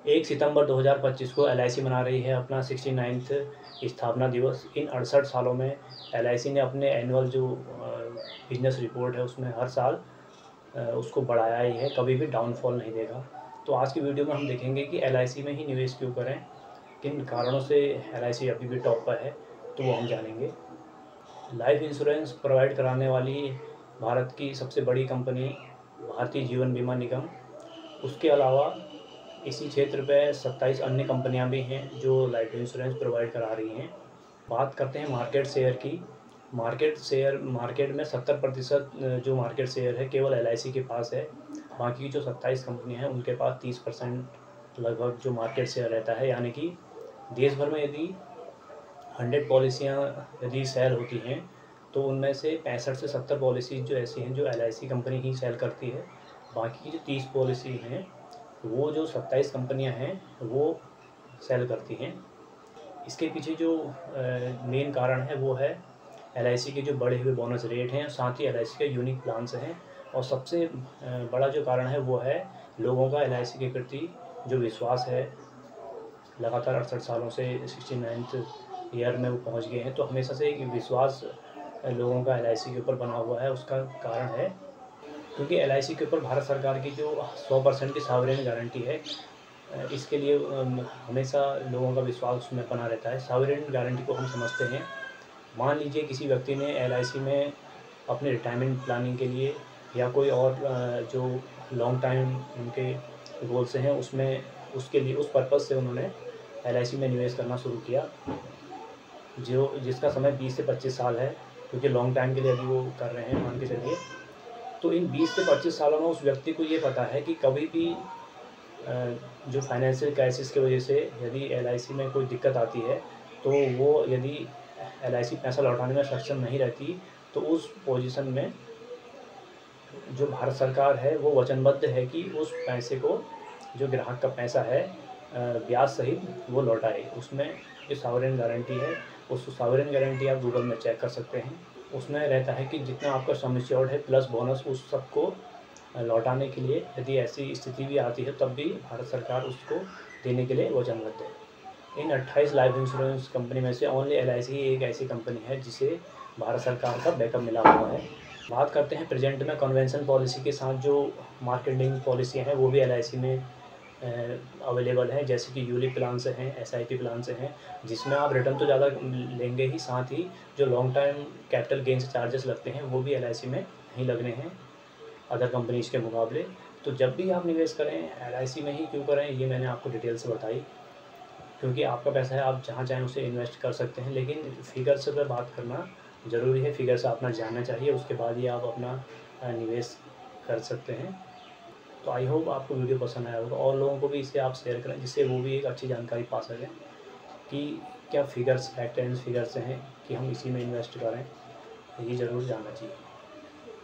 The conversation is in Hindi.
1 सितंबर 2025 को एलआईसी मना रही है अपना 69th स्थापना दिवस। इन 68 सालों में एलआईसी ने अपने एनुअल जो बिजनेस रिपोर्ट है उसमें हर साल उसको बढ़ाया ही है, कभी भी डाउनफॉल नहीं देखा। तो आज की वीडियो में हम देखेंगे कि एलआईसी में ही निवेश क्यों करें, किन कारणों से एलआईसी अभी भी टॉप पर है, तो वो हम जानेंगे। लाइफ इंश्योरेंस प्रोवाइड कराने वाली भारत की सबसे बड़ी कंपनी भारतीय जीवन बीमा निगम, उसके अलावा इसी क्षेत्र पे 27 अन्य कंपनियां भी हैं जो लाइफ इंश्योरेंस प्रोवाइड करा रही हैं। बात करते हैं मार्केट शेयर की। मार्केट में 70% जो मार्केट शेयर है केवल एलआईसी के पास है। बाकी की जो 27 कंपनियां हैं उनके पास 30% लगभग जो मार्केट शेयर रहता है। यानी कि देश भर में यदि 100 पॉलिसियाँ यदि सेल होती हैं तो उनमें से 65 से 70 पॉलिसीज़ जो ऐसी हैं जो एलआईसी कंपनी ही सेल करती है। बाकी की जो 30 पॉलिसी हैं वो जो 27 कंपनियां हैं वो सेल करती हैं। इसके पीछे जो मेन कारण है वो है एलआईसी के जो बढ़े हुए बोनस रेट हैं, साथ ही एलआईसी के यूनिक प्लान्स हैं, और सबसे बड़ा जो कारण है वो है लोगों का एलआईसी के प्रति जो विश्वास है। लगातार 68 सालों से 69th ईयर में वो पहुंच गए हैं, तो हमेशा से एक विश्वास लोगों का एलआईसी के ऊपर बना हुआ है। उसका कारण है क्योंकि एलआईसी के ऊपर भारत सरकार की जो 100% की सॉवरेन गारंटी है, इसके लिए हमेशा लोगों का विश्वास उसमें बना रहता है। सॉवरेन गारंटी को हम समझते हैं, मान लीजिए किसी व्यक्ति ने एलआईसी में अपने रिटायरमेंट प्लानिंग के लिए या कोई और जो लॉन्ग टाइम उनके गोल्स हैं उसमें उसके लिए उस पर्पज़ से उन्होंने एलआईसी में निवेश करना शुरू किया, जिसका समय 20 से 25 साल है, क्योंकि लॉन्ग टाइम के लिए यदि वो कर रहे हैं मान के चलिए, तो इन 20 से 25 सालों में उस व्यक्ति को ये पता है कि कभी भी जो फाइनेंशियल क्राइसिस की वजह से यदि एलआईसी में कोई दिक्कत आती है तो वो यदि एलआईसी पैसा लौटाने में सक्षम नहीं रहती, तो उस पोजीशन में जो भारत सरकार है वो वचनबद्ध है कि उस पैसे को, जो ग्राहक का पैसा है, ब्याज सहित वो लौटाए। उसमें जो सॉवरेन गारंटी है, उस सॉवरेन गारंटी आप गूगल में चेक कर सकते हैं। उसमें रहता है कि जितना आपका सम एश्योर्ड है प्लस बोनस, उस सबको लौटाने के लिए यदि ऐसी स्थिति भी आती है तब भी भारत सरकार उसको देने के लिए वचनबद्ध है। इन 28 लाइफ इंश्योरेंस कंपनी में से ओनली एलआईसी एक ऐसी कंपनी है जिसे भारत सरकार का बैकअप मिला हुआ है। बात करते हैं प्रेजेंट में कन्वेंशन पॉलिसी के साथ जो मार्केटिंग पॉलिसियाँ हैं वो भी एलआईसी में अवेलेबल है, जैसे कि यूलिप प्लान से हैं, एसआईपी प्लान से हैं, जिसमें आप रिटर्न तो ज़्यादा लेंगे ही, साथ ही जो long time capital gains charges लगते हैं वो भी एलआईसी में नहीं लगने हैं अदर कंपनीज़ के मुकाबले। तो जब भी आप निवेश करें एलआईसी में ही क्यों करें, ये मैंने आपको डिटेल से बताई, क्योंकि आपका पैसा है, आप जहाँ चाहें उसे इन्वेस्ट कर सकते हैं। लेकिन फिगर्स पर बात करना ज़रूरी है, फिगर्स अपना जानना चाहिए, उसके बाद ही आप अपना निवेश कर सकते हैं। तो आई होप आपको वीडियो पसंद आया होगा और लोगों को भी इसे आप शेयर करें, जिससे वो भी एक अच्छी जानकारी पा सकें कि क्या फिगर्स, फैक्ट एंड फिगर्स हैं कि हम इसी में इन्वेस्ट करें, ये ज़रूर जानना चाहिए।